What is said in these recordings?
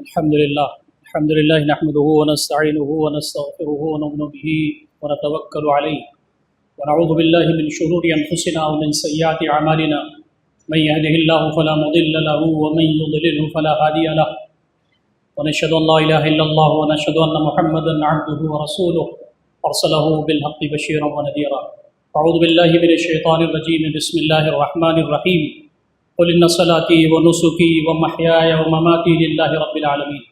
الحمد لله نحمده ونستعينه ونستغفره ونؤمن به ونتوكل عليه ونعوذ بالله من شرور أنفسنا ومن سيئات أعمالنا من يهده الله فلا مضل له ومن يضلله فلا هادي له ونشهد أن لا إله إلا الله ونشهد أن محمدا عبده ورسوله أرسله بالحق بشيرا ونذيرا. أعوذ بالله من الشيطان الرجيم. بسم الله الرحمن الرحيم. قل إن صلاتي ونسكي ومحياي ومماتي لله رب العالمين.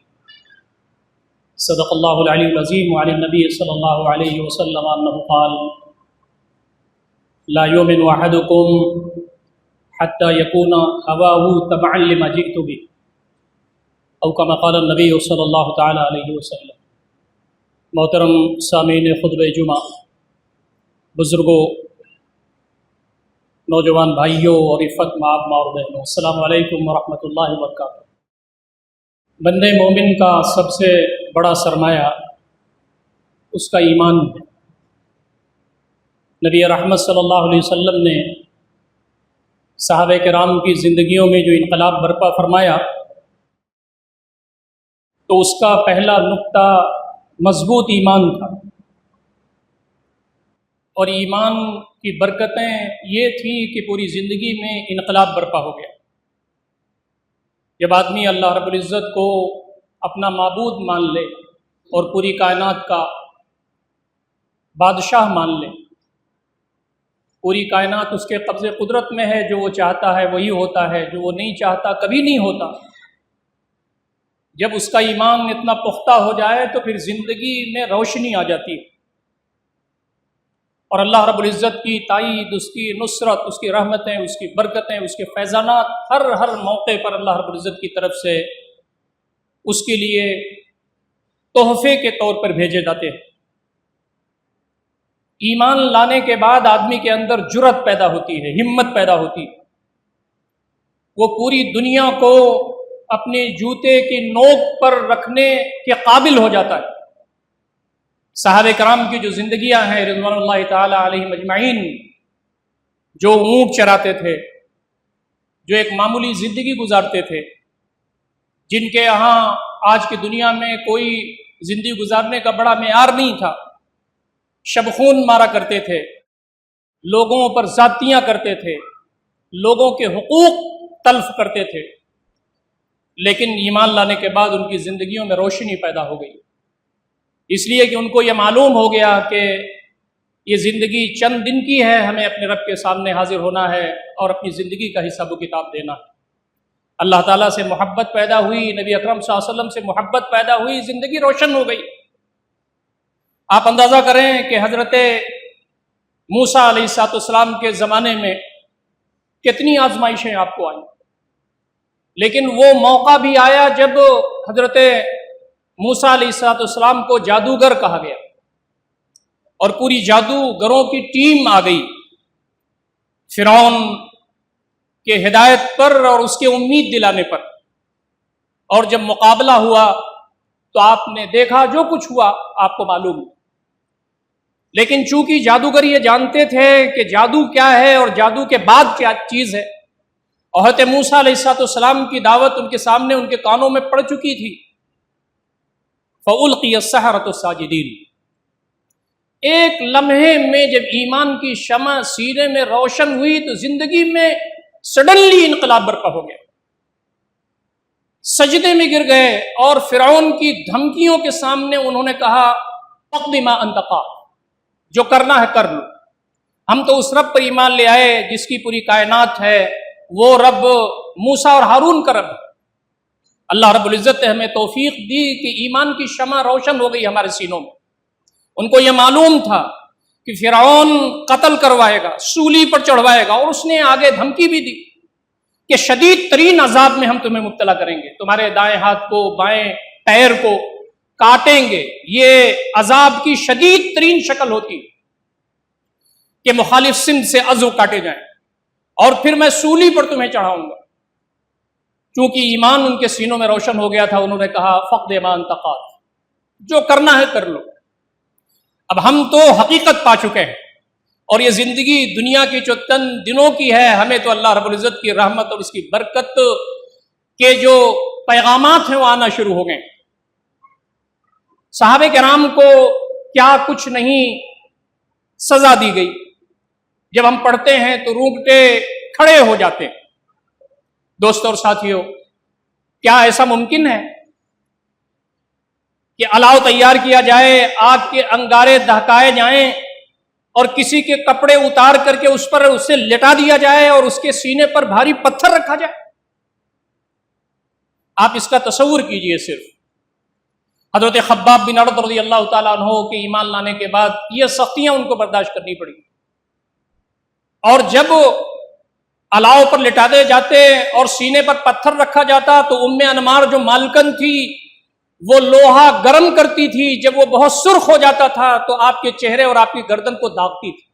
صدق الله العلي العظيم. وعن النبي صلى الله عليه وسلم أنه قال: لا يؤمن أحدكم حتى يكون هواه تبعا لما جئت به، او كما قال النبي صلی اللہ تعالی علیہ وسلم. محترم سامعین خطبہ جمعہ، بزرگوں، نوجوان بھائیوں اور عفت مآب ماں اور بہنوں، السلام علیکم ورحمۃ اللہ وبرکاتہ. بندے مومن کا سب سے بڑا سرمایہ اس کا ایمان ہے. نبی رحمت صلی اللہ علیہ وسلم نے صحابہ کرام کی زندگیوں میں جو انقلاب برپا فرمایا، تو اس کا پہلا نقطہ مضبوط ایمان تھا. اور ایمان کی برکتیں یہ تھیں کہ پوری زندگی میں انقلاب برپا ہو گیا. جب آدمی اللہ رب العزت کو اپنا معبود مان لے اور پوری کائنات کا بادشاہ مان لے، پوری کائنات اس کے قبض قدرت میں ہے، جو وہ چاہتا ہے وہی ہوتا ہے، جو وہ نہیں چاہتا کبھی نہیں ہوتا. جب اس کا ایمان اتنا پختہ ہو جائے تو پھر زندگی میں روشنی آ جاتی ہے، اور اللہ رب العزت کی تائید، اس کی نصرت، اس کی رحمتیں، اس کی برکتیں، اس کے فیضانات ہر موقع پر اللہ رب العزت کی طرف سے اس کے لیے تحفے کے طور پر بھیجے جاتے ہیں. ایمان لانے کے بعد آدمی کے اندر جرأت پیدا ہوتی ہے، ہمت پیدا ہوتی ہے. وہ پوری دنیا کو اپنے جوتے کی نوک پر رکھنے کے قابل ہو جاتا ہے. صحابہ کرام کی جو زندگیاں ہیں رضوان اللہ تعالی علیہم اجمعین، جو اونٹ چراتے تھے، جو ایک معمولی زندگی گزارتے تھے، جن کے یہاں آج کی دنیا میں کوئی زندگی گزارنے کا بڑا معیار نہیں تھا، شب خون مارا کرتے تھے، لوگوں پر زیادتیاں کرتے تھے، لوگوں کے حقوق تلف کرتے تھے، لیکن ایمان لانے کے بعد ان کی زندگیوں میں روشنی پیدا ہو گئی. اس لیے کہ ان کو یہ معلوم ہو گیا کہ یہ زندگی چند دن کی ہے، ہمیں اپنے رب کے سامنے حاضر ہونا ہے اور اپنی زندگی کا حساب و کتاب دینا ہے. اللہ تعالیٰ سے محبت پیدا ہوئی، نبی اکرم صلی اللہ علیہ وسلم سے محبت پیدا ہوئی، زندگی روشن ہو گئی. آپ اندازہ کریں کہ حضرت موسیٰ علیہ السلام کے زمانے میں کتنی آزمائشیں آپ کو آئیں، لیکن وہ موقع بھی آیا جب حضرت موسیٰ علیہ السلام کو جادوگر کہا گیا، اور پوری جادوگروں کی ٹیم آ گئی فرعون کے ہدایت پر اور اس کے امید دلانے پر. اور جب مقابلہ ہوا تو آپ نے دیکھا جو کچھ ہوا آپ کو معلوم. لیکن چونکہ جادوگر یہ جانتے تھے کہ جادو کیا ہے اور جادو کے بعد کیا چیز ہے، اور حضرت موسیٰ علیہ السلام کی دعوت ان کے سامنے ان کے کانوں میں پڑ چکی تھی، فَأُلْقِيَ السَّحَرَةُ سَاجِدِينَ. ایک لمحے میں جب ایمان کی شمع سینے میں روشن ہوئی تو زندگی میں سڈنلی انقلاب برپا ہو گیا. سجدے میں گر گئے اور فرعون کی دھمکیوں کے سامنے انہوں نے کہا اقضِ مَا أَنْتَ قَاضٍ، جو کرنا ہے کر لو. ہم تو اس رب پر ایمان لے آئے جس کی پوری کائنات ہے، وہ رب موسیٰ اور ہارون کا رب. اللہ رب العزت نے ہمیں توفیق دی کہ ایمان کی شمع روشن ہو گئی ہمارے سینوں میں. ان کو یہ معلوم تھا کہ فرعون قتل کروائے گا، سولی پر چڑھوائے گا، اور اس نے آگے دھمکی بھی دی کہ شدید ترین عذاب میں ہم تمہیں مبتلا کریں گے، تمہارے دائیں ہاتھ کو بائیں پیر کو کاٹیں گے. یہ عذاب کی شدید ترین شکل ہوتی کہ مخالف سمت سے عضو کاٹے جائیں، اور پھر میں سولی پر تمہیں چڑھاؤں گا. چونکہ ایمان ان کے سینوں میں روشن ہو گیا تھا، انہوں نے کہا فَقْدِ مَا أَنْتَ قَاضٍ، جو کرنا ہے کر لو. اب ہم تو حقیقت پا چکے ہیں، اور یہ زندگی دنیا کی جو چند دنوں کی ہے، ہمیں تو اللہ رب العزت کی رحمت اور اس کی برکت کے جو پیغامات ہیں وہ آنا شروع ہو گئے۔ صحابہ کرام کو کیا کچھ نہیں سزا دی گئی، جب ہم پڑھتے ہیں تو رونگٹے کھڑے ہو جاتے ہیں۔ دوستوں اور ساتھیوں، کیا ایسا ممکن ہے کہ الاؤ تیار کیا جائے، آگ کے انگارے دہکائے جائیں اور کسی کے کپڑے اتار کر کے اس پر اسے لٹا دیا جائے اور اس کے سینے پر بھاری پتھر رکھا جائے؟ آپ اس کا تصور کیجئے۔ صرف حضرت خباب بن ارد رضی اللہ تعالیٰ عنہ کے ایمان لانے کے بعد یہ سختیاں ان کو برداشت کرنی پڑی، اور جب الاؤ پر لٹاتے جاتے اور سینے پر پتھر رکھا جاتا تو ام انمار جو مالکن تھی وہ لوہا گرم کرتی تھی، جب وہ بہت سرخ ہو جاتا تھا تو آپ کے چہرے اور آپ کی گردن کو داغتی تھی۔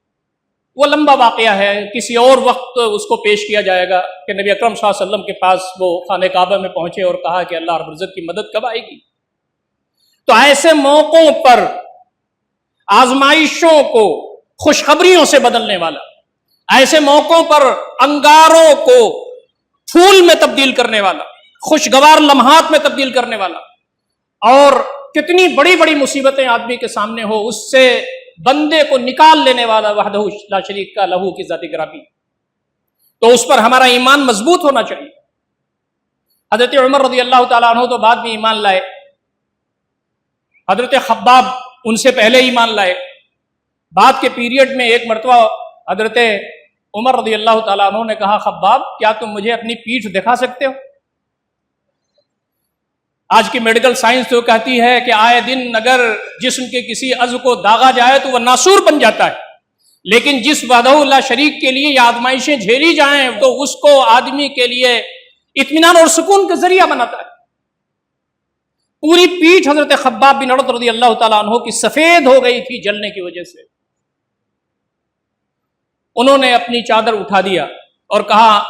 وہ لمبا واقعہ ہے، کسی اور وقت اس کو پیش کیا جائے گا کہ نبی اکرم صلی اللہ علیہ وسلم کے پاس وہ خانہ کعبہ میں پہنچے اور کہا کہ اللہ رب العزت کی مدد کب آئے گی۔ تو ایسے موقعوں پر آزمائشوں کو خوشخبریوں سے بدلنے والا، ایسے موقعوں پر انگاروں کو پھول میں تبدیل کرنے والا، خوشگوار لمحات میں تبدیل کرنے والا، اور کتنی بڑی بڑی مصیبتیں آدمی کے سامنے ہو اس سے بندے کو نکال لینے والا وحدہ لا شریک کا لہو کی ذات گرامی، تو اس پر ہمارا ایمان مضبوط ہونا چاہیے۔ حضرت عمر رضی اللہ تعالیٰ عنہ تو بعد میں ایمان لائے، حضرت خباب ان سے پہلے ایمان لائے۔ بعد کے پیریڈ میں ایک مرتبہ حضرت عمر رضی اللہ تعالیٰ عنہ نے کہا، خباب کیا تم مجھے اپنی پیٹھ دکھا سکتے ہو؟ آج کی میڈیکل سائنس تو کہتی ہے کہ آئے دن اگر جسم کے کسی عضو کو داغا جائے تو وہ ناسور بن جاتا ہے، لیکن جس وحدہ لا شریک کے لیے یہ آزمائشیں جھیلی جائیں تو اس کو آدمی کے لیے اطمینان اور سکون کا ذریعہ بناتا ہے۔ پوری پیٹھ حضرت خباب بن ارد رضی اللہ تعالیٰ عنہ کی سفید ہو گئی تھی جلنے کی وجہ سے۔ انہوں نے اپنی چادر اٹھا دیا اور کہا،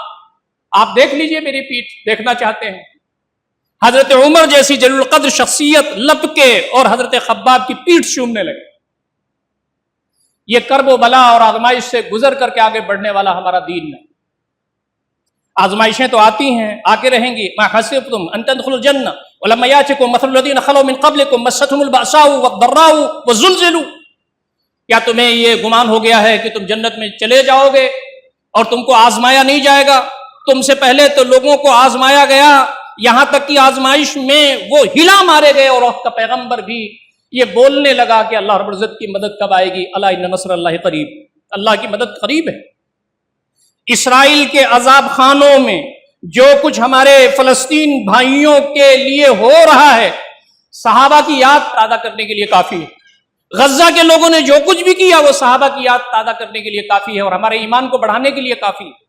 آپ دیکھ لیجئے میری پیٹھ، دیکھنا چاہتے ہیں؟ حضرت عمر جیسی جلیل القدر شخصیت لپکے اور حضرت خباب کی پیٹھ چومنے لگے۔ یہ کرب و بلا اور آزمائش سے گزر کر کے آگے بڑھنے والا ہمارا دین ہے۔ آزمائشیں تو آتی ہیں، آتے رہیں گی۔ ما حسبتم ان تدخلوا الجنہ ولما یاتکم مثل الذین خلوا من قبلکم مستهم البأساء والضراء وزلزلوا، کیا تمہیں یہ گمان ہو گیا ہے کہ تم جنت میں چلے جاؤ گے اور تم کو آزمایا نہیں جائے گا؟ تم سے پہلے تو لوگوں کو آزمایا گیا، یہاں تک کہ آزمائش میں وہ ہلا مارے گئے، اور وقت کا پیغمبر بھی یہ بولنے لگا کہ اللہ رب العزت کی مدد کب آئے گی؟ الا ان نصر اللہ قریب، اللہ کی مدد قریب ہے۔ اسرائیل کے عذاب خانوں میں جو کچھ ہمارے فلسطین بھائیوں کے لیے ہو رہا ہے، صحابہ کی یاد تازہ کرنے کے لیے کافی ہے۔ غزہ کے لوگوں نے جو کچھ بھی کیا وہ صحابہ کی یاد تازہ کرنے کے لیے کافی ہے اور ہمارے ایمان کو بڑھانے کے لیے کافی ہے۔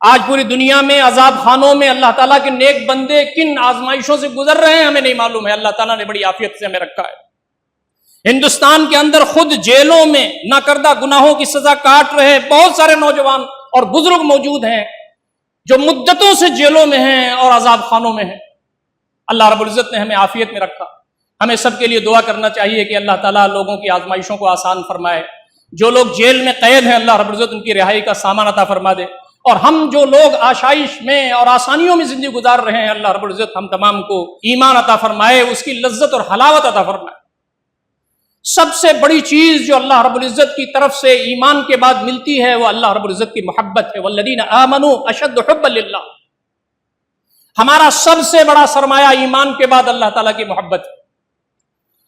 آج پوری دنیا میں عذاب خانوں میں اللہ تعالیٰ کے نیک بندے کن آزمائشوں سے گزر رہے ہیں ہمیں نہیں معلوم ہے، اللہ تعالیٰ نے بڑی عافیت سے ہمیں رکھا ہے۔ ہندوستان کے اندر خود جیلوں میں نہ کردہ گناہوں کی سزا کاٹ رہے بہت سارے نوجوان اور بزرگ موجود ہیں جو مدتوں سے جیلوں میں ہیں اور عذاب خانوں میں ہیں۔ اللہ رب العزت نے ہمیں عافیت میں رکھا۔ ہمیں سب کے لیے دعا کرنا چاہیے کہ اللہ تعالیٰ لوگوں کی آزمائشوں کو آسان فرمائے۔ جو لوگ جیل میں قید ہیں اللہ رب العزت ان کی رہائی کا سامان عطا فرما دے، اور ہم جو لوگ آشائش میں اور آسانیوں میں زندگی گزار رہے ہیں اللہ رب العزت ہم تمام کو ایمان عطا فرمائے، اس کی لذت اور حلاوت عطا فرمائے۔ سب سے بڑی چیز جو اللہ رب العزت کی طرف سے ایمان کے بعد ملتی ہے وہ اللہ رب العزت کی محبت ہے۔ والذین آمنوا اشد حبا للہ، ہمارا سب سے بڑا سرمایہ ایمان کے بعد اللہ تعالیٰ کی محبت ہے۔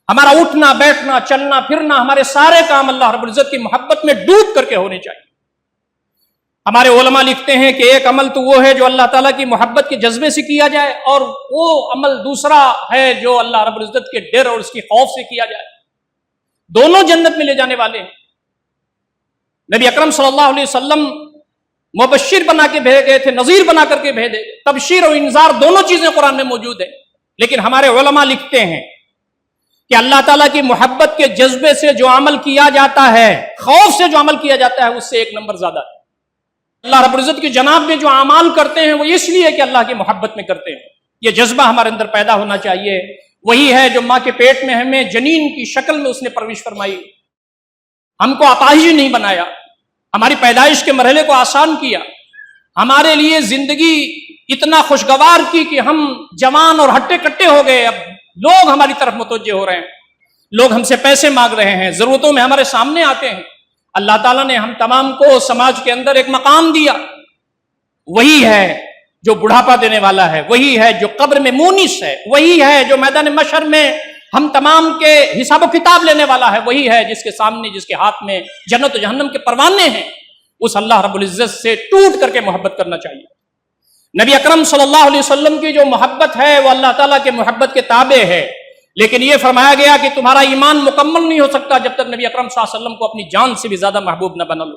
ہمارا اٹھنا بیٹھنا چلنا پھرنا ہمارے سارے کام اللہ رب العزت کی محبت میں ڈوب کر کے ہونے چاہیے۔ ہمارے علماء لکھتے ہیں کہ ایک عمل تو وہ ہے جو اللہ تعالیٰ کی محبت کے جذبے سے کیا جائے، اور وہ عمل دوسرا ہے جو اللہ رب العزت کے ڈر اور اس کی خوف سے کیا جائے۔ دونوں جنت میں لے جانے والے ہیں۔ نبی اکرم صلی اللہ علیہ وسلم مبشر بنا کے بھیجے گئے تھے، نذیر بنا کر کے بھیجے، تبشیر اور انذار دونوں چیزیں قرآن میں موجود ہیں۔ لیکن ہمارے علماء لکھتے ہیں کہ اللہ تعالیٰ کی محبت کے جذبے سے جو عمل کیا جاتا ہے، خوف سے جو عمل کیا جاتا ہے، اس سے ایک نمبر زیادہ ہے۔ اللہ رب العزت کی جناب میں جو اعمال کرتے ہیں وہ اس لیے کہ اللہ کی محبت میں کرتے ہیں۔ یہ جذبہ ہمارے اندر پیدا ہونا چاہیے۔ وہی ہے جو ماں کے پیٹ میں ہمیں جنین کی شکل میں اس نے پرورش فرمائی، ہم کو اپاہج نہیں بنایا، ہماری پیدائش کے مرحلے کو آسان کیا، ہمارے لیے زندگی اتنا خوشگوار کی کہ ہم جوان اور ہٹے کٹے ہو گئے. اب لوگ ہماری طرف متوجہ ہو رہے ہیں, لوگ ہم سے پیسے مانگ رہے ہیں, ضرورتوں میں ہمارے سامنے آتے ہیں. اللہ تعالیٰ نے ہم تمام کو سماج کے اندر ایک مقام دیا. وہی ہے جو بڑھاپا دینے والا ہے, وہی ہے جو قبر میں مونس ہے, وہی ہے جو میدان محشر میں ہم تمام کے حساب و کتاب لینے والا ہے, وہی ہے جس کے سامنے, جس کے ہاتھ میں جنت و جہنم کے پروانے ہیں. اس اللہ رب العزت سے ٹوٹ کر کے محبت کرنا چاہیے. نبی اکرم صلی اللہ علیہ وسلم کی جو محبت ہے وہ اللہ تعالیٰ کے محبت کے تابع ہے, لیکن یہ فرمایا گیا کہ تمہارا ایمان مکمل نہیں ہو سکتا جب تک نبی اکرم صلی اللہ علیہ وسلم کو اپنی جان سے بھی زیادہ محبوب نہ بنا لو.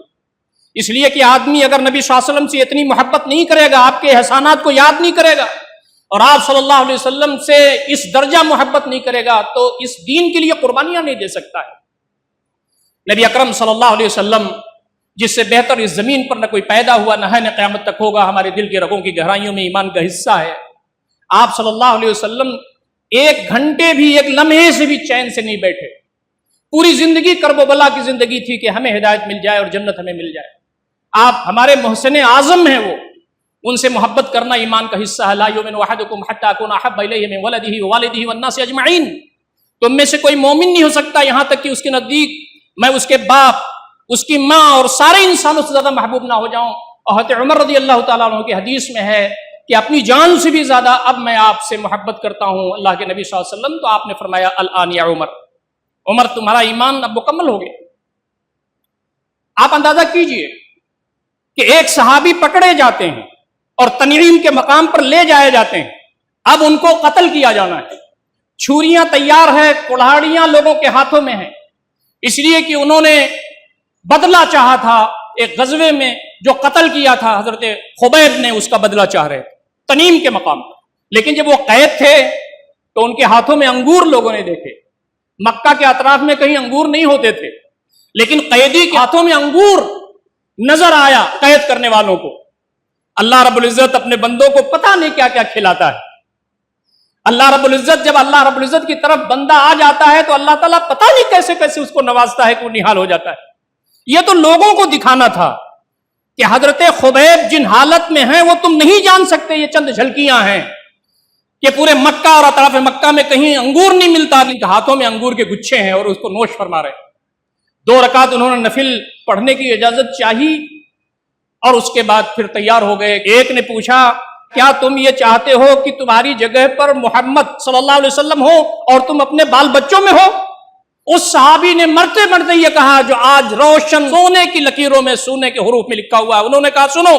اس لیے کہ آدمی اگر نبی صلی اللہ علیہ وسلم سے اتنی محبت نہیں کرے گا, آپ کے احسانات کو یاد نہیں کرے گا, اور آپ صلی اللہ علیہ وسلم سے اس درجہ محبت نہیں کرے گا, تو اس دین کے لیے قربانیاں نہیں دے سکتا ہے. نبی اکرم صلی اللہ علیہ وسلم جس سے بہتر اس زمین پر نہ کوئی پیدا ہوا, نہ ہے نہ قیامت تک ہوگا, ہمارے دل کے رگوں کی گہرائیوں میں ایمان کا حصہ ہے. آپ صلی اللہ علیہ وسلم ایک گھنٹے بھی, ایک لمحے سے بھی چین سے نہیں بیٹھے. پوری زندگی کرب و بلا کی زندگی تھی کہ ہمیں ہدایت مل جائے اور جنت ہمیں مل جائے. آپ ہمارے محسن اعظم ہیں, وہ ان سے محبت کرنا ایمان کا حصہ ہے. لا یؤمن احدکم حتی اکون احب الیہ من ولدہ ووالدہ والناس اجمعین. تم میں سے کوئی مومن نہیں ہو سکتا یہاں تک کہ اس کے نزدیک میں اس کے باپ, اس کی ماں اور سارے انسانوں سے زیادہ محبوب نہ ہو جاؤں. اور حضرت عمر رضی اللہ تعالیٰ عنہ کی حدیث میں ہے کہ اپنی جان سے بھی زیادہ اب میں آپ سے محبت کرتا ہوں اللہ کے نبی صلی اللہ علیہ وسلم. تو آپ نے فرمایا الآن یا عمر, عمر تمہارا ایمان اب مکمل ہو گیا. آپ اندازہ کیجئے کہ ایک صحابی پکڑے جاتے ہیں اور تنعیم کے مقام پر لے جائے جاتے ہیں, اب ان کو قتل کیا جانا ہے. چھریاں تیار ہے, کڑھاڑیاں لوگوں کے ہاتھوں میں ہیں, اس لیے کہ انہوں نے بدلہ چاہا تھا ایک غزوے میں جو قتل کیا تھا حضرت خبیب نے, اس کا بدلہ چاہ رہے تنعیم کے مقام پر. لیکن جب وہ قید تھے تو ان کے ہاتھوں میں انگور لوگوں نے دیکھے. مکہ کے اطراف میں کہیں انگور نہیں ہوتے تھے, لیکن قیدی کے ہاتھوں میں انگور نظر آیا قید کرنے والوں کو. اللہ رب العزت اپنے بندوں کو پتہ نہیں کیا کیا کھلاتا ہے. اللہ رب العزت, جب اللہ رب العزت کی طرف بندہ آ جاتا ہے تو اللہ تعالیٰ پتہ نہیں کیسے کیسے اس کو نوازتا ہے کہ وہ نحال ہو جاتا ہے. یہ تو لوگوں کو دکھانا تھا کہ حضرت خبیب جن حالت میں ہیں وہ تم نہیں جان سکتے. یہ چند جھلکیاں ہیں کہ پورے مکہ اور اطراف مکہ میں کہیں انگور نہیں ملتا, ہاتھوں میں انگور کے گچھے ہیں اور اس کو نوش فرما رہے. 2 رکعت انہوں نے نفل پڑھنے کی اجازت چاہی اور اس کے بعد پھر تیار ہو گئے. ایک نے پوچھا کیا تم یہ چاہتے ہو کہ تمہاری جگہ پر محمد صلی اللہ علیہ وسلم ہو اور تم اپنے بال بچوں میں ہو؟ اس صحابی نے مرتے مرتے یہ کہا جو آج روشن سونے کی لکیروں میں, سونے کے حروف میں لکھا ہوا ہے. انہوں نے کہا سنو,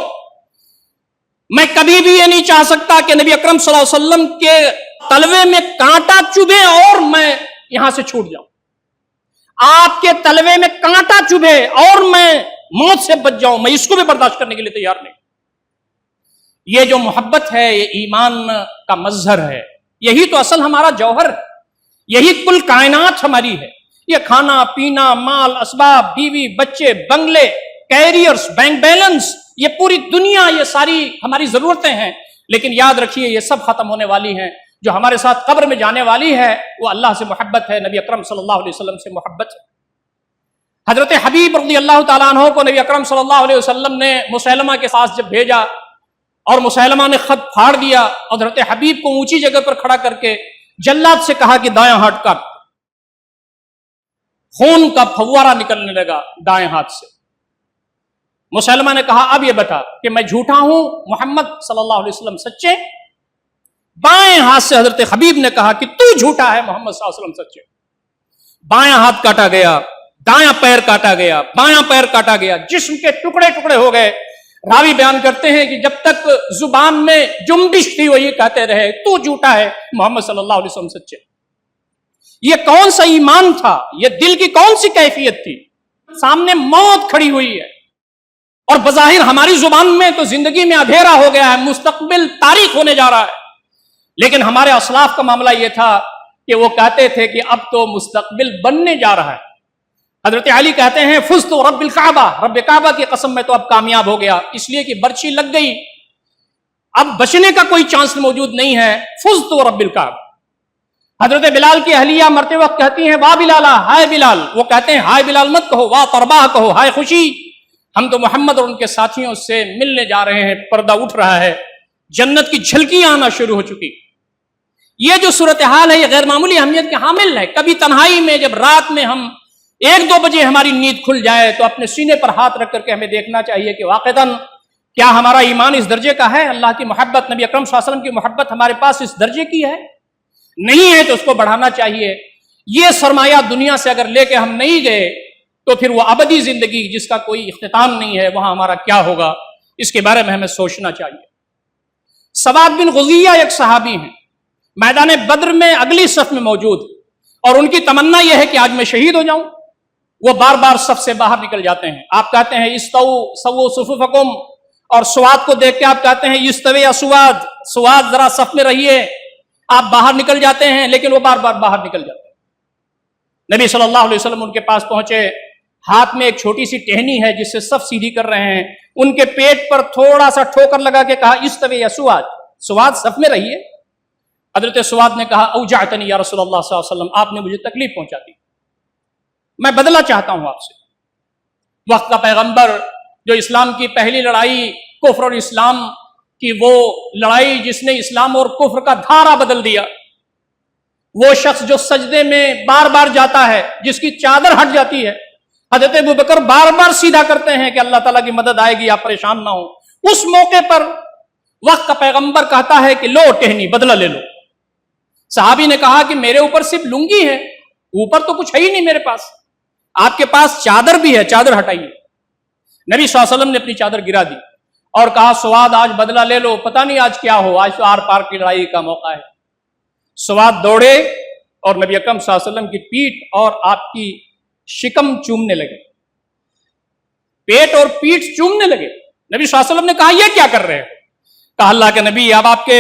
میں کبھی بھی یہ نہیں چاہ سکتا کہ نبی اکرم صلی اللہ علیہ وسلم کے تلوے میں کانٹا چبھے اور میں یہاں سے چھوٹ جاؤں. آپ کے تلوے میں کانٹا چبھے اور میں موت سے بچ جاؤں, میں اس کو بھی برداشت کرنے کے لیے تیار نہیں. یہ جو محبت ہے یہ ایمان کا مظہر ہے. یہی تو اصل ہمارا جوہر ہے, یہی کل کائنات ہماری ہے. یہ کھانا پینا, مال اسباب, بیوی بچے, بنگلے, کیریئرز, بینک بیلنس, یہ پوری دنیا, یہ ساری ہماری ضرورتیں ہیں. لیکن یاد رکھیے یہ سب ختم ہونے والی ہیں. جو ہمارے ساتھ قبر میں جانے والی ہے وہ اللہ سے محبت ہے, نبی اکرم صلی اللہ علیہ وسلم سے محبت ہے. حضرت حبیب رضی اللہ تعالیٰ عنہ کو نبی اکرم صلی اللہ علیہ وسلم نے مسیلمہ کے پاس جب بھیجا اور مسیلمہ نے خط پھاڑ دیا اور حضرت حبیب کو اونچی جگہ پر کھڑا کر کے جلاد سے کہا کہ دائیں ہاتھ کاٹ. خون کا پھوارہ نکلنے لگا دائیں ہاتھ سے. مسیلمہ نے کہا اب یہ بتا کہ میں جھوٹا ہوں, محمد صلی اللہ علیہ وسلم سچے؟ بائیں ہاتھ سے حضرت حبیب نے کہا کہ تو جھوٹا ہے, محمد صلی اللہ علیہ وسلم سچے. بایاں ہاتھ کاٹا گیا, دایاں پیر کاٹا گیا, بایاں پیر کاٹا گیا, جسم کے ٹکڑے ٹکڑے ہو گئے. راوی بیان کرتے ہیں کہ جب تک زبان میں جنبش تھی وہ یہ کہتے رہے تو جھوٹا ہے, محمد صلی اللہ علیہ وسلم سچے. یہ کون سا ایمان تھا, یہ دل کی کون سی کیفیت تھی؟ سامنے موت کھڑی ہوئی ہے اور بظاہر ہماری زبان میں تو زندگی میں اندھیرا ہو گیا ہے, مستقبل تاریک ہونے جا رہا ہے. لیکن ہمارے اسلاف کا معاملہ یہ تھا کہ وہ کہتے تھے کہ اب تو مستقبل بننے جا رہا ہے. حضرت علی کہتے ہیں فزت رب الکعبہ, رب کعبہ کی قسم میں تو اب کامیاب ہو گیا, اس لیے کہ برچھی لگ گئی, اب بچنے کا کوئی چانس موجود نہیں ہے. فزت رب الکعبہ. حضرت بلال کی اہلیہ مرتے وقت کہتی ہیں وا بلالا, ہائے بلال. وہ کہتے ہیں ہائے بلال مت کہو, وا ترباہ کہو, ہائے خوشی. ہم تو محمد اور ان کے ساتھیوں سے ملنے جا رہے ہیں، پردہ اٹھ رہا ہے، جنت کی جھلکیاں آنا شروع ہو چکی۔ یہ جو صورتحال ہے یہ غیر معمولی اہمیت کے حامل ہے۔ کبھی تنہائی میں جب رات میں ہم 1-2 بجے ہماری نیند کھل جائے تو اپنے سینے پر ہاتھ رکھ کر کے ہمیں دیکھنا چاہیے کہ واقعتاً کیا ہمارا ایمان اس درجے کا ہے؟ اللہ کی محبت، نبی اکرم صلی اللہ علیہ وسلم کی محبت ہمارے پاس اس درجے کی ہے؟ نہیں ہے تو اس کو بڑھانا چاہیے۔ یہ سرمایہ دنیا سے اگر لے کے ہم نہیں گئے تو پھر وہ ابدی زندگی جس کا کوئی اختتام نہیں ہے، وہاں ہمارا کیا ہوگا؟ اس کے بارے میں ہمیں سوچنا چاہیے۔ سواد بن غزیہ ایک صحابی ہیں، میدان بدر میں اگلی صف میں موجود، اور ان کی تمنا یہ ہے کہ آج میں شہید ہو جاؤں۔ وہ بار بار صف سے باہر نکل جاتے ہیں۔ آپ کہتے ہیں استووا سووا صفوفکم، اور سواد کو دیکھ کے آپ کہتے ہیں استوی سواد، سواد ذرا صف میں رہیے۔ آپ باہر نکل جاتے ہیں، لیکن وہ بار بار باہر نکل جاتے ہیں۔ نبی صلی اللہ علیہ وسلم ان کے پاس پہنچے، ہاتھ میں ایک چھوٹی سی ٹہنی ہے جس سے صف سیدھی کر رہے ہیں، ان کے پیٹ پر تھوڑا سا ٹھوکر لگا کے کہا استوی یا سواد، سواد صف میں رہیے۔ حضرت سواد نے کہا اوجعتنی یا رسول اللہ صلی اللہ علیہ وسلم، آپ نے مجھے تکلیف پہنچا دی، میں بدلہ چاہتا ہوں آپ سے۔ وقت کا پیغمبر جو اسلام کی پہلی لڑائی کفر اور اسلام کی، وہ لڑائی جس نے اسلام اور کفر کا دھارا بدل دیا، وہ شخص جو سجدے میں بار بار جاتا ہے، جس کی چادر ہٹ جاتی ہے، حضرت ابوبکر بار بار سیدھا کرتے ہیں کہ اللہ تعالیٰ کی مدد آئے گی، آپ پریشان نہ ہو۔ اس موقع پر وقت کا پیغمبر کہتا ہے کہ لو ٹہنی، بدلہ لے لو۔ صحابی نے کہا کہ میرے اوپر صرف لنگی ہے، اوپر تو کچھ ہے ہی نہیں میرے پاس، آپ کے پاس چادر بھی ہے، چادر ہٹائیے۔ نبی صلی اللہ علیہ وسلم نے اپنی چادر گرا دی اور کہا سواد آج بدلہ لے لو، پتہ نہیں آج کیا ہو، آج تو آر پار کی لڑائی کا موقع ہے۔ سواد دوڑے اور نبی اکرم صلی اللہ علیہ وسلم کی پیٹھ اور آپ کی شکم چومنے لگے، پیٹ اور پیٹھ چومنے لگے۔ نبی صلی اللہ علیہ وسلم نے کہا یہ کیا کر رہے ہو؟ کہا اللہ کے نبی اب آپ کے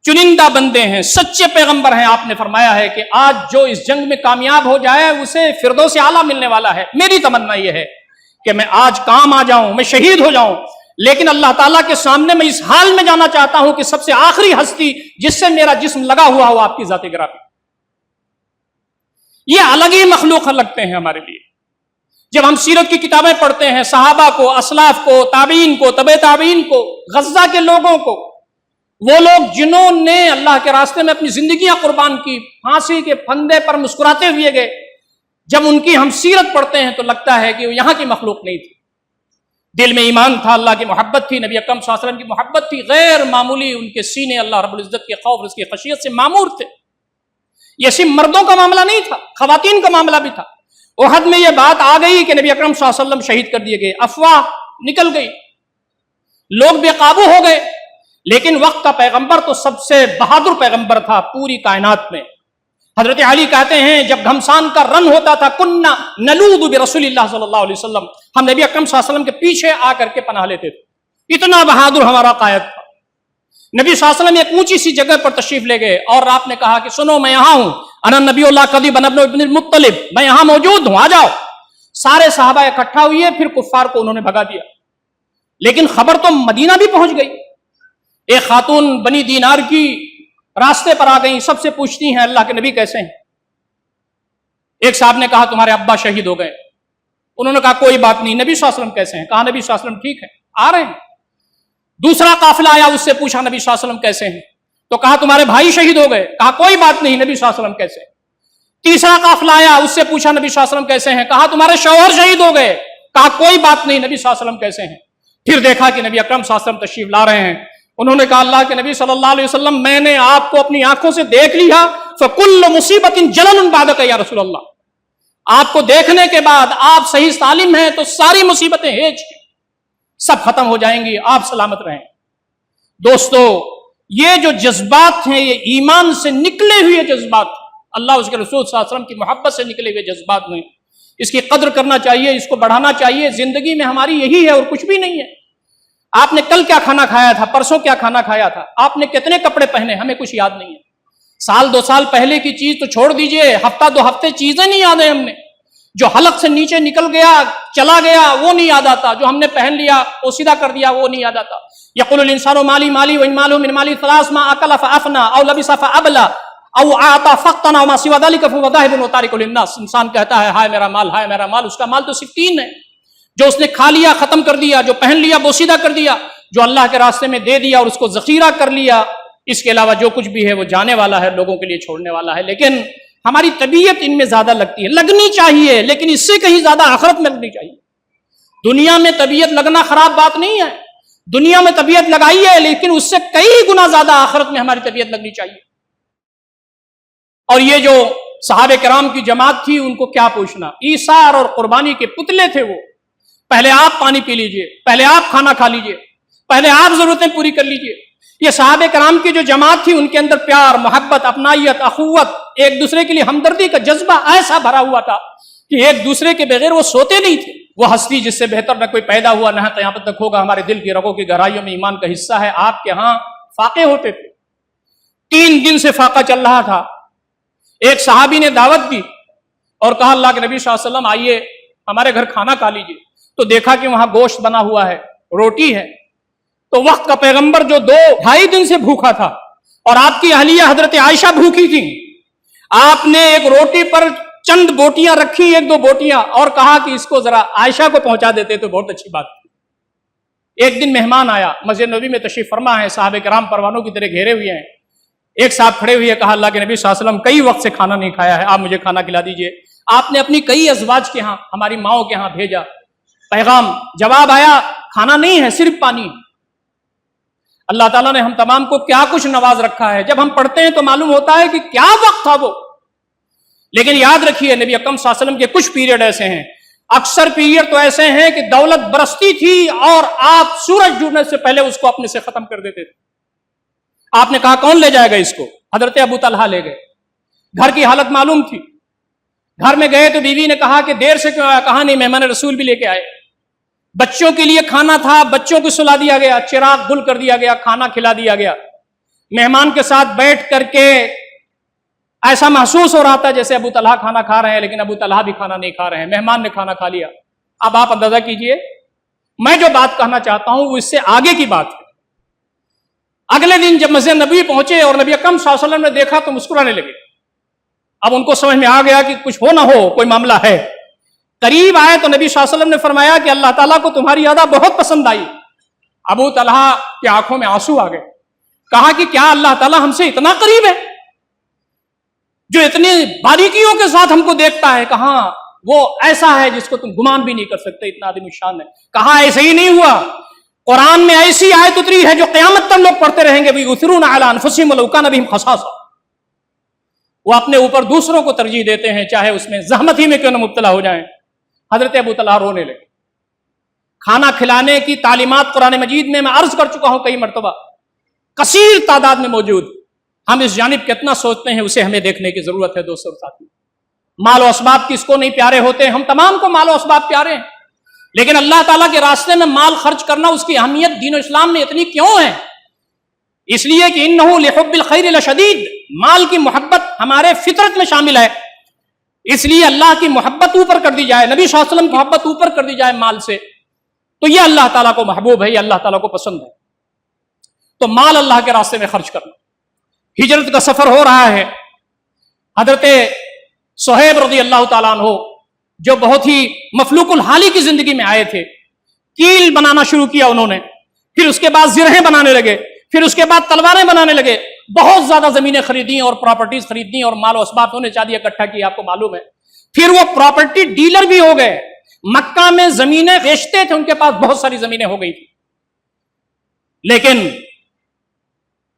چنندہ بندے ہیں، سچے پیغمبر ہیں، آپ نے فرمایا ہے کہ آج جو اس جنگ میں کامیاب ہو جائے اسے فردوس اعلیٰ ملنے والا ہے۔ میری تمنا یہ ہے کہ میں آج کام آ جاؤں، میں شہید ہو جاؤں، لیکن اللہ تعالیٰ کے سامنے میں اس حال میں جانا چاہتا ہوں کہ سب سے آخری ہستی جس سے میرا جسم لگا ہوا ہو آپ کی ذات گرامی۔ یہ الگ ہی مخلوق لگتے ہیں ہمارے لیے۔ جب ہم سیرت کی کتابیں پڑھتے ہیں، صحابہ کو، اسلاف کو، تابعین کو، تبع تابعین کو، غزہ کے لوگوں کو، وہ لوگ جنہوں نے اللہ کے راستے میں اپنی زندگیاں قربان کی، پھانسی کے پھندے پر مسکراتے ہوئے گئے، جب ان کی ہم سیرت پڑھتے ہیں تو لگتا ہے کہ وہ یہاں کی مخلوق نہیں تھی۔ دل میں ایمان تھا، اللہ کی محبت تھی، نبی اکرم صلی اللہ علیہ وسلم کی محبت تھی، غیر معمولی ان کے سینے اللہ رب العزت کے خوف، اس کی خشیت سے معمور تھے۔ یہ صرف مردوں کا معاملہ نہیں تھا، خواتین کا معاملہ بھی تھا۔ احد میں یہ بات آ گئی کہ نبی اکرم صلی اللہ علیہ وسلم شہید کر دیے گئے، افواہ نکل گئی، لوگ بے قابو ہو گئے، لیکن وقت کا پیغمبر تو سب سے بہادر پیغمبر تھا پوری کائنات میں۔ حضرت علی کہتے ہیں جب گھمسان کا رن ہوتا تھا کننا نلوذ برسول اللہ صلی اللہ علیہ وسلم، ہم نبی اکرم صلی اللہ علیہ وسلم کے پیچھے آ کر کے پناہ لیتے تھے، اتنا بہادر ہمارا قائد تھا۔ نبی صلی اللہ علیہ وسلم ایک اونچی سی جگہ پر تشریف لے گئے اور آپ نے کہا کہ سنو میں یہاں ہوں، انا نبی اللہ قدیب ابن المطلب، میں یہاں موجود ہوں، آ جاؤ۔ سارے صحابہ اکٹھا ہوئے، پھر کفار کو انہوں نے بھگا دیا، لیکن خبر تو مدینہ بھی پہنچ گئی۔ ایک خاتون بنی دینار کی راستے پر آ گئیں، سب سے پوچھتی ہیں اللہ کے نبی کیسے ہیں؟ ایک صاحب نے کہا تمہارے ابا شہید ہو گئے، انہوں نے کہا کوئی بات نہیں۔ نبی صلی اللہ علیہ وسلم کیسے ہیں؟ کہا نبی صلی اللہ علیہ وسلم ٹھیک ہے، آ رہے ہیں۔ دوسرا قافلہ آیا، اس سے پوچھا نبی صلی اللہ علیہ وسلم کیسے ہیں؟ تو کہا تمہارے بھائی شہید ہو گئے، کہا کوئی بات نہیں۔ نبی صلی اللہ علیہ وسلم کیسے ہیں؟ تیسرا قافلہ آیا، اس سے پوچھا نبی صلی اللہ علیہ وسلم کیسے ہیں؟ کہا تمہارے شوہر شہید ہو گئے، کہا کوئی بات نہیں۔ نبی صلی اللہ علیہ وسلم کیسے ہیں؟ پھر دیکھا کہ نبی اکرم صلی اللہ علیہ وسلم تشریف لا رہے ہیں، انہوں نے کہا اللہ کے نبی صلی اللہ علیہ وسلم میں نے آپ کو اپنی آنکھوں سے دیکھ لیا، فَكُلُّ مُصِيبَةٍ جَلَلٌ بَعْدَكَ یا رسول اللہ، آپ کو دیکھنے کے بعد آپ صحیح سالم ہیں تو ساری مصیبتیں ہیج سب ختم ہو جائیں گی، آپ سلامت رہیں۔ دوستو یہ جو جذبات ہیں یہ ایمان سے نکلے ہوئے جذبات، اللہ اس کے رسول صلی اللہ علیہ وسلم کی محبت سے نکلے ہوئے جذبات ہیں، اس کی قدر کرنا چاہیے، اس کو بڑھانا چاہیے۔ زندگی میں ہماری یہی ہے اور کچھ بھی نہیں ہے۔ آپ نے کل کیا کھانا کھایا تھا، پرسوں کیا کھانا کھایا تھا، آپ نے کتنے کپڑے پہنے، ہمیں کچھ یاد نہیں ہے۔ سال 2 سال پہلے کی چیز تو چھوڑ دیجئے، ہفتہ 2 ہفتے چیزیں نہیں یاد ہیں ہم نے، جو حلق سے نیچے نکل گیا چلا گیا وہ نہیں یاد آتا، جو ہم نے پہن لیا وہ سیدھا کر دیا وہ نہیں یاد آتا۔ یقول الانسان مالی مالی وان مالہ من مالی ثلاث ما اکل فافنا او لبس فابلا او اعطى فقتنا وما سوى ذلك فهو ذاهب وتارك للناس۔ انسان کہتا ہے ہائے میرا مال، ہائے میرا مال، اس کا مال تو صرف 3 ہے، جو اس نے کھا لیا ختم کر دیا، جو پہن لیا بوسیدہ کر دیا، جو اللہ کے راستے میں دے دیا اور اس کو ذخیرہ کر لیا، اس کے علاوہ جو کچھ بھی ہے وہ جانے والا ہے، لوگوں کے لیے چھوڑنے والا ہے۔ لیکن ہماری طبیعت ان میں زیادہ لگتی ہے، لگنی چاہیے لیکن اس سے کہیں زیادہ آخرت میں لگنی چاہیے۔ دنیا میں طبیعت لگنا خراب بات نہیں ہے، دنیا میں طبیعت لگائی ہے، لیکن اس سے کئی گنا زیادہ آخرت میں ہماری طبیعت لگنی چاہیے۔ اور یہ جو صحابہ کرام کی جماعت تھی، ان کو کیا پوچھنا، ایثار اور قربانی کے پتلے تھے وہ۔ پہلے آپ پانی پی لیجئے، پہلے آپ کھانا کھا لیجئے، پہلے آپ ضرورتیں پوری کر لیجئے۔ یہ صحابہ کرام کی جو جماعت تھی، ان کے اندر پیار، محبت، اپنائیت، اخوت، ایک دوسرے کے لیے ہمدردی کا جذبہ ایسا بھرا ہوا تھا کہ ایک دوسرے کے بغیر وہ سوتے نہیں تھے۔ وہ ہستی جس سے بہتر نہ کوئی پیدا ہوا نہ قیامت تک ہوگا، ہمارے دل کی رگوں کی گہرائیوں میں ایمان کا حصہ ہے۔ آپ کے ہاں فاقے ہوتے تھے، 3 دن سے فاقہ چل رہا تھا۔ ایک صحابی نے دعوت دی اور کہا اللہ کے نبی صلی اللہ علیہ وسلم آئیے ہمارے گھر کھانا کھا لیجیے، تو دیکھا کہ وہاں گوشت بنا ہوا ہے، روٹی ہے۔ تو وقت کا پیغمبر جو 2-2.5 دن سے بھوکا تھا، اور آپ کی اہلیہ حضرت عائشہ بھوکی تھی، آپ نے ایک روٹی پر چند بوٹیاں رکھی، 1-2 بوٹیاں، اور کہا کہ اس کو ذرا عائشہ کو پہنچا دیتے تو بہت اچھی بات تھی۔ ایک دن مہمان آیا، مسجد نبوی میں تشریف فرما ہے، صحابہ کرام پروانوں کی طرح گھیرے ہوئے ہیں، ایک صاحب کھڑے ہوئے، کہا اللہ کے نبی صلی اللہ علیہ وسلم کئی وقت سے کھانا نہیں کھایا ہے، آپ مجھے کھانا کھلا دیجئے۔ آپ نے اپنی کئی ازواج کے ہاں، ہماری ماؤں کے ہاں بھیجا پیغام، جواب آیا کھانا نہیں ہے، صرف پانی۔ اللہ تعالیٰ نے ہم تمام کو کیا کچھ نواز رکھا ہے، جب ہم پڑھتے ہیں تو معلوم ہوتا ہے کہ کیا وقت تھا وہ۔ لیکن یاد رکھیے نبی اکرم صلی اللہ علیہ وسلم کے کچھ پیریڈ ایسے ہیں، اکثر پیریڈ تو ایسے ہیں کہ دولت برستی تھی اور آپ سورج ڈوبنے سے پہلے اس کو اپنے سے ختم کر دیتے تھے۔ آپ نے کہا کون لے جائے گا اس کو؟ حضرت ابو طلحہ لے گئے۔ گھر کی حالت معلوم تھی، گھر میں گئے تو بیوی نے کہا کہ دیر سے کیوں آیا؟ کہا نہیں مہمان رسول بھی لے کے آئے۔ بچوں کے لیے کھانا تھا، بچوں کو سلا دیا گیا، چراغ گل کر دیا گیا، کھانا کھلا دیا گیا۔ مہمان کے ساتھ بیٹھ کر کے ایسا محسوس ہو رہا تھا جیسے ابو طلحہ کھانا کھا رہے ہیں، لیکن ابو طلحہ بھی کھانا نہیں کھا رہے ہیں، مہمان نے کھانا کھا لیا۔ اب آپ اندازہ کیجئے، میں جو بات کہنا چاہتا ہوں وہ اس سے آگے کی بات ہے۔ اگلے دن جب مسجد نبوی پہنچے اور نبی اکرم صلی اللہ علیہ وسلم نے دیکھا تو مسکرانے لگے۔ اب ان کو سمجھ میں آ گیا کہ کچھ ہو نہ ہو کوئی معاملہ ہے۔ قریب آئے تو نبی صلی اللہ علیہ وسلم نے فرمایا کہ اللہ تعالیٰ کو تمہاری ادا بہت پسند آئی۔ ابو طلحہ کی آنکھوں میں آنسو آ گئے۔ کہا کہ کیا اللہ تعالیٰ ہم سے اتنا قریب ہے جو اتنی باریکیوں کے ساتھ ہم کو دیکھتا ہے؟ کہاں وہ ایسا ہے جس کو تم گمان بھی نہیں کر سکتے، اتنا عظیم الشان ہے۔ کہا ایسے ہی نہیں ہوا، قرآن میں ایسی آیت اتری ہے جو قیامت تک لوگ پڑھتے رہیں گے، وَيُؤْثِرُونَ عَلَىٰ أَنفُسِهِمْ وَلَوْ كَانَ بِهِمْ خَصَاصَةٌ۔ وہ اپنے اوپر دوسروں کو ترجیح دیتے ہیں چاہے اس میں زحمت ہی میں کیوں نہ مبتلا ہو جائیں۔ حضرت ابو طلحہ رونے لگے۔ کھانا کھلانے کی تعلیمات قرآن مجید میں عرض کر چکا ہوں کئی مرتبہ، کثیر تعداد میں موجود۔ ہم اس جانب کتنا سوچتے ہیں اسے ہمیں دیکھنے کی ضرورت ہے۔ دوستو ساتھی، مال و اسباب کس کو نہیں پیارے ہوتے؟ ہم تمام کو مال و اسباب پیارے ہیں، لیکن اللہ تعالیٰ کے راستے میں مال خرچ کرنا، اس کی اہمیت دین و اسلام میں اتنی کیوں ہے؟ اس لیے کہ انہ لحب الخیر لشدید، مال کی محبت ہمارے فطرت میں شامل ہے۔ اس لیے اللہ کی محبت اوپر کر دی جائے، نبی صلی اللہ علیہ وسلم کی محبت اوپر کر دی جائے مال سے، تو یہ اللہ تعالیٰ کو محبوب ہے، یہ اللہ تعالیٰ کو پسند ہے۔ تو مال اللہ کے راستے میں خرچ کرنا۔ ہجرت کا سفر ہو رہا ہے، حضرت صہیب رضی اللہ تعالیٰ عنہ جو بہت ہی مفلوق الحالی کی زندگی میں آئے تھے، کیل بنانا شروع کیا انہوں نے، پھر اس کے بعد زرہیں بنانے لگے، پھر اس کے بعد تلواریں بنانے لگے، بہت زیادہ زمینیں خریدیں اور پراپرٹیز خریدیں اور مال و اسباب ہونے چاہیے اکٹھا کی، آپ کو معلوم ہے۔ پھر وہ پراپرٹی ڈیلر بھی ہو گئے، مکہ میں زمینیں بیچتے تھے، ان کے پاس بہت ساری زمینیں ہو گئی تھی۔ لیکن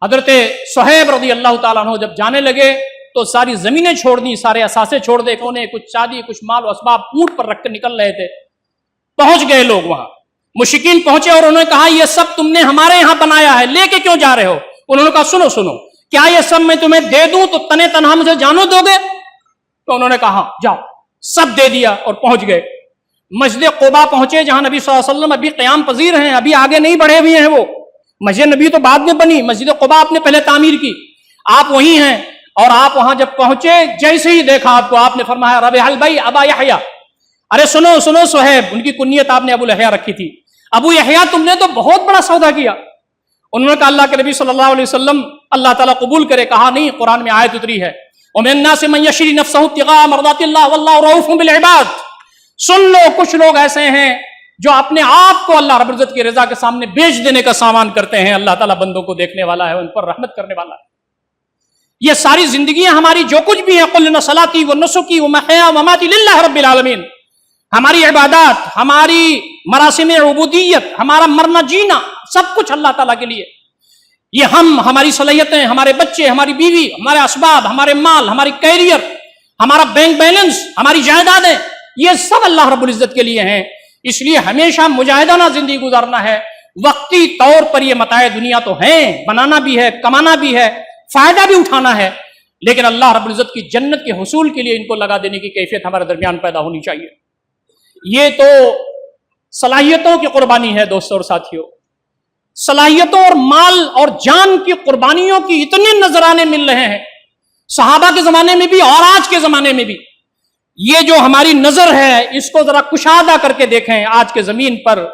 حضرت صہیب رضی اللہ تعالیٰ عنہ جب جانے لگے تو ساری زمینیں چھوڑ دی، سارے اثاثے چھوڑ دے، انہیں کچھ چاندی کچھ مال و اسباب اونٹ پر رکھ کے نکل رہے تھے۔ پہنچ گئے لوگ وہاں، مشرکین پہنچے اور انہوں نے کہا یہ سب تم نے ہمارے یہاں بنایا ہے، لے کے کیوں جا رہے ہو؟ انہوں نے کہا سنو سنو، کیا یہ سب میں تمہیں دے دوں تو تنے تنہا مجھے جانو دو گے؟ تو انہوں نے کہا ہاں جاؤ، سب دے دیا اور پہنچ گئے۔ مسجد قباء پہنچے جہاں نبی صلی اللہ علیہ وسلم ابھی قیام پذیر ہیں، ابھی آگے نہیں بڑھے ہوئے ہیں۔ وہ مسجد نبی تو بعد میں بنی، مسجد قباء آپ نے پہلے تعمیر کی، آپ وہیں ہیں۔ اور آپ وہاں جب پہنچے، جیسے ہی دیکھا آپ کو، آپ نے فرمایا ربیع البیع ابا یحییٰ، ارے سنو سنو صہیب، ان کی کنیت آپ نے ابو یحییٰ رکھی تھی، ابو یحییٰ تم نے تو بہت بڑا سودا کیا۔ انہوں نے کہا اللہ کے نبی صلی اللہ علیہ وسلم اللہ تعالیٰ قبول کرے۔ کہا نہیں، قرآن میں آیت اتری ہے وَمِنَ النَّاسِ مَن يَشْرِي نَفْسَهُ ابْتِغَاءَ مَرْضَاتِ اللَّهِ وَاللَّهُ رَءُوفٌ بِالْعِبَادِ۔ سن لو، کچھ لوگ ایسے ہیں جو اپنے آپ کو اللہ رب العزت کی رضا کے سامنے بیچ دینے کا سامان کرتے ہیں، اللہ تعالیٰ بندوں کو دیکھنے والا ہے، ان پر رحمت کرنے والا ہے۔ یہ ساری زندگیاں ہماری جو کچھ بھی ہیں، قل ان صلاتی و نسکی و محیا و مماتی للہ رب العالمین، ہماری عبادات، ہماری مراسم عبودیت، ہمارا مرنا جینا، سب کچھ اللہ تعالیٰ کے لیے۔ یہ ہماری صلاحیتیں، ہمارے بچے، ہماری بیوی، ہمارے اسباب، ہمارے مال، ہماری کیریئر، ہمارا بینک بیلنس، ہماری جائیدادیں، یہ سب اللہ رب العزت کے لیے ہیں۔ اس لیے ہمیشہ مجاہدانہ زندگی گزارنا ہے۔ وقتی طور پر یہ متاع دنیا تو ہیں، بنانا بھی ہے، کمانا بھی ہے، فائدہ بھی اٹھانا ہے، لیکن اللہ رب العزت کی جنت کے حصول کے لیے ان کو لگا دینے کی کیفیت ہمارے درمیان پیدا ہونی چاہیے۔ یہ تو صلاحیتوں کی قربانی ہے دوستوں اور ساتھیوں۔ صلاحیتوں اور مال اور جان کی قربانیوں کی اتنے نذرانے مل رہے ہیں، صحابہ کے زمانے میں بھی اور آج کے زمانے میں بھی۔ یہ جو ہماری نظر ہے اس کو ذرا کشادہ کر کے دیکھیں، آج کے زمین پر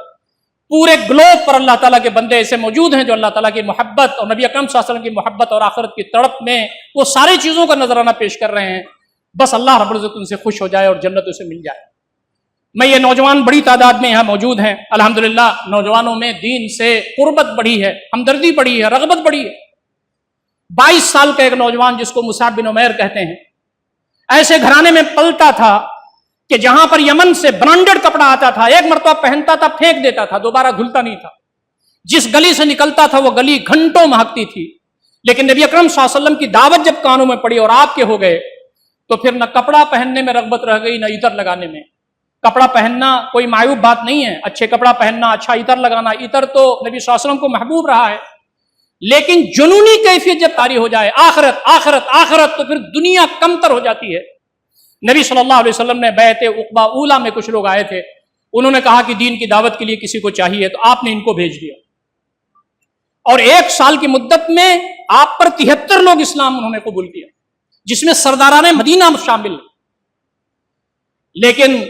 پورے گلوب پر اللہ تعالیٰ کے بندے ایسے موجود ہیں جو اللہ تعالیٰ کی محبت اور نبی اکرم صلی اللہ علیہ وسلم کی محبت اور آخرت کی تڑپ میں وہ ساری چیزوں کا نذرانہ پیش کر رہے ہیں، بس اللہ رب العزت ان سے خوش ہو جائے اور جنت اسے مل جائے۔ میں یہ نوجوان بڑی تعداد میں یہاں موجود ہیں، الحمدللہ نوجوانوں میں دین سے قربت بڑھی ہے، ہمدردی بڑھی ہے، رغبت بڑھی ہے۔ 22 سال کا ایک نوجوان جس کو مصعب بن عمیر کہتے ہیں، ایسے گھرانے میں پلتا تھا کہ جہاں پر یمن سے برانڈڈ کپڑا آتا تھا، ایک مرتبہ پہنتا تھا پھینک دیتا تھا، دوبارہ دھلتا نہیں تھا۔ جس گلی سے نکلتا تھا وہ گلی گھنٹوں مہکتی تھی، لیکن نبی اکرم صلی اللہ علیہ وسلم کی دعوت جب کانوں میں پڑی اور آپ کے ہو گئے تو پھر نہ کپڑا پہننے میں رغبت رہ گئی، نہ عطر لگانے میں۔ کپڑا پہننا کوئی معیوب بات نہیں ہے، اچھے کپڑا پہننا، اچھا عطر لگانا، عطر تو نبی صلی اللہ علیہ وسلم کو محبوب رہا ہے، لیکن جنونی کیفیت جب طاری ہو جائے، آخرت آخرت آخرت، تو پھر دنیا کمتر ہو جاتی ہے۔ نبی صلی اللہ علیہ وسلم نے بیعت عقبہ اولیٰ میں کچھ لوگ آئے تھے، انہوں نے کہا کہ دین کی دعوت کے لیے کسی کو چاہیے، تو آپ نے ان کو بھیج دیا، اور 1 سال کی مدت میں آپ پر 73 لوگ اسلام انہوں نے قبول کیا، جس میں سرداران مدینہ شامل ہیں۔ لیکن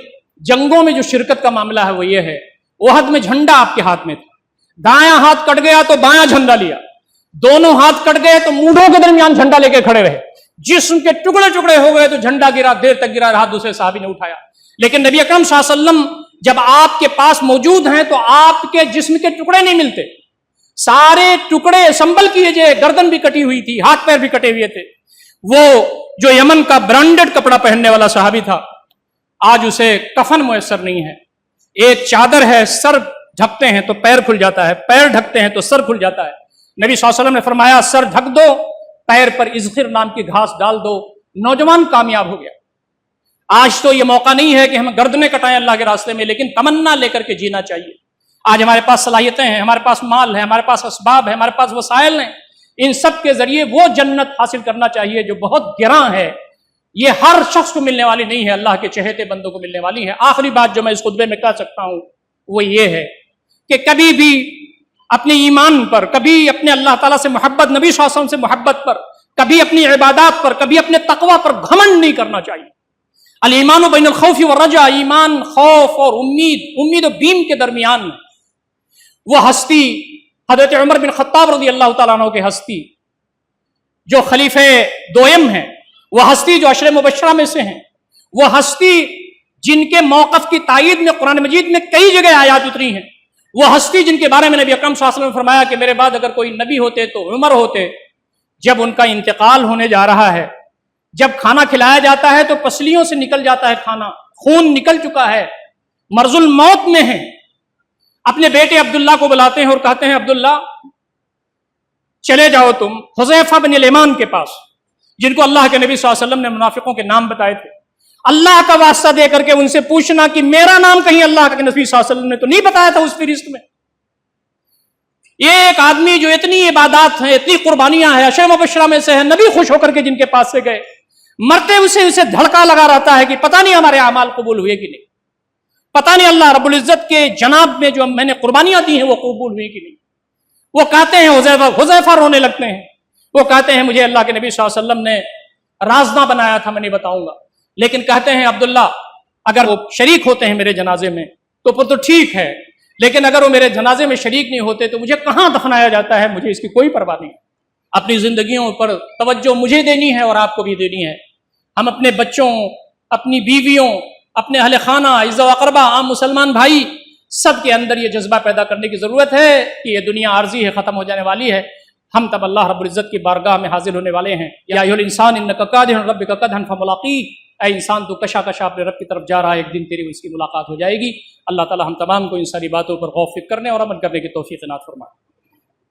جنگوں میں جو شرکت کا معاملہ ہے وہ یہ ہے، احد میں جھنڈا آپ کے ہاتھ میں تھا، دایاں ہاتھ کٹ گیا تو بایاں جھنڈا لیا، دونوں ہاتھ کٹ گئے تو مونڈھوں کے درمیان جھنڈا لے کے کھڑے رہے، جسم کے ٹکڑے ٹکڑے ہو گئے تو جھنڈا گرا، دیر تک گرا رہا، دوسرے صحابی نے اٹھایا۔ لیکن نبی اکرم صلی اللہ علیہ وسلم جب آپ کے پاس موجود ہیں تو آپ کے جسم کے ٹکڑے نہیں ملتے، سارے ٹکڑے اسمبل کیے جائے، گردن بھی کٹی ہوئی تھی، ہاتھ پیر بھی کٹے ہوئے تھے۔ وہ جو یمن کا برانڈڈ کپڑا پہننے والا صحابی تھا، آج اسے کفن میسر نہیں ہے، ایک چادر ہے، سر ڈھکتے ہیں تو پیر کھل جاتا ہے، پیر ڈھکتے ہیں تو سر کھل جاتا ہے۔ نبی صلی اللہ علیہ وسلم نے فرمایا سر ڈھک دو، پیر پر اذخر نام کی گھاس ڈال دو، نوجوان کامیاب ہو گیا۔ آج تو یہ موقع نہیں ہے کہ ہم گردنیں کٹائیں اللہ کے راستے میں، لیکن تمنا لے کر کے جینا چاہیے۔ آج ہمارے پاس صلاحیتیں ہیں، ہمارے پاس مال ہے، ہمارے پاس اسباب ہے، ہمارے پاس وسائل ہیں، ان سب کے ذریعے وہ جنت حاصل کرنا چاہیے جو بہت گراں ہے، یہ ہر شخص کو ملنے والی نہیں ہے، اللہ کے چہیتے بندوں کو ملنے والی ہے۔ آخری بات جو میں اس خطبے میں کہہ سکتا ہوں وہ یہ ہے کہ کبھی بھی اپنے ایمان پر، کبھی اپنے اللہ تعالیٰ سے محبت، نبی صلی اللہ علیہ وسلم سے محبت پر، کبھی اپنی عبادات پر، کبھی اپنے تقوی پر گھمنڈ نہیں کرنا چاہیے۔ الایمان بین الخوف والرجاء، ایمان خوف اور امید و بیم کے درمیان میں۔ وہ ہستی حضرت عمر بن خطاب رضی اللہ تعالیٰ عنہ کے ہستی جو خلیفہ دوئم ہیں، وہ ہستی جو عشر مبشرہ میں سے ہیں، وہ ہستی جن کے موقف کی تائید میں قرآن مجید میں کئی جگہ آیات اتری ہیں، وہ ہستی جن کے بارے میں نبی اکرم صلی اللہ علیہ وسلم نے فرمایا کہ میرے بعد اگر کوئی نبی ہوتے تو عمر ہوتے۔ جب ان کا انتقال ہونے جا رہا ہے، جب کھانا کھلایا جاتا ہے تو پسلیوں سے نکل جاتا ہے کھانا، خون نکل چکا ہے، مرض الموت میں ہیں، اپنے بیٹے عبداللہ کو بلاتے ہیں اور کہتے ہیں عبداللہ چلے جاؤ تم حذیفہ بن الیمان کے پاس، جن کو اللہ کے نبی صلی اللہ علیہ وسلم نے منافقوں کے نام بتائے تھے، اللہ کا واسطہ دے کر کے ان سے پوچھنا کہ میرا نام کہیں اللہ کے نبی صلی اللہ علیہ وسلم نے تو نہیں بتایا تھا اس فہرست میں۔ یہ ایک آدمی جو اتنی عبادات ہیں، اتنی قربانیاں ہیں، عشر مبشرہ میں سے ہے، نبی خوش ہو کر کے جن کے پاس سے گئے، مرتے اسے دھڑکا لگا رہتا ہے کہ پتہ نہیں ہمارے اعمال قبول ہوئے کہ نہیں، پتہ نہیں اللہ رب العزت کے جناب میں جو میں نے قربانیاں دی ہیں وہ قبول ہوئی کہ نہیں۔ وہ کہتے ہیں حذیفہ رونے لگتے ہیں، وہ کہتے ہیں مجھے اللہ کے نبی صلی اللہ علیہ وسلم نے رازداں بنایا تھا، میں نہیں بتاؤں گا، لیکن کہتے ہیں عبداللہ اگر وہ شریک ہوتے ہیں میرے جنازے میں تو پھر تو ٹھیک ہے، لیکن اگر وہ میرے جنازے میں شریک نہیں ہوتے تو مجھے کہاں دفنایا جاتا ہے، مجھے اس کی کوئی پرواہ نہیں۔ اپنی زندگیوں پر توجہ مجھے دینی ہے اور آپ کو بھی دینی ہے۔ ہم اپنے بچوں، اپنی بیویوں، اپنے اہل خانہ، عزیز و اقربا، عام مسلمان بھائی، سب کے اندر یہ جذبہ پیدا کرنے کی ضرورت ہے کہ یہ دنیا عارضی ہے، ختم ہو جانے والی ہے، ہم تب اللہ رب العزت کی بارگاہ میں حاضر ہونے والے ہیں۔ یا ایھا الانسان انک قادح ربک قدحا فملاقیہ، اے انسان تو کشا کشا اپنے رب کی طرف جا رہا ہے، ایک دن تیری اس کی ملاقات ہو جائے گی۔ اللہ تعالی ہم تمام کو ان ساری باتوں پر غور و فکر کرنے اور عمل کرنے کی توفیق عنایت فرمائے۔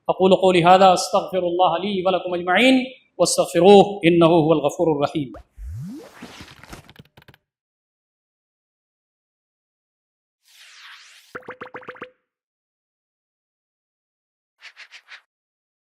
اقول قولی ھذا استغفر اللہ لی ولکم اجمعین واستغفروہ انہ ھو الغفور الرحیم۔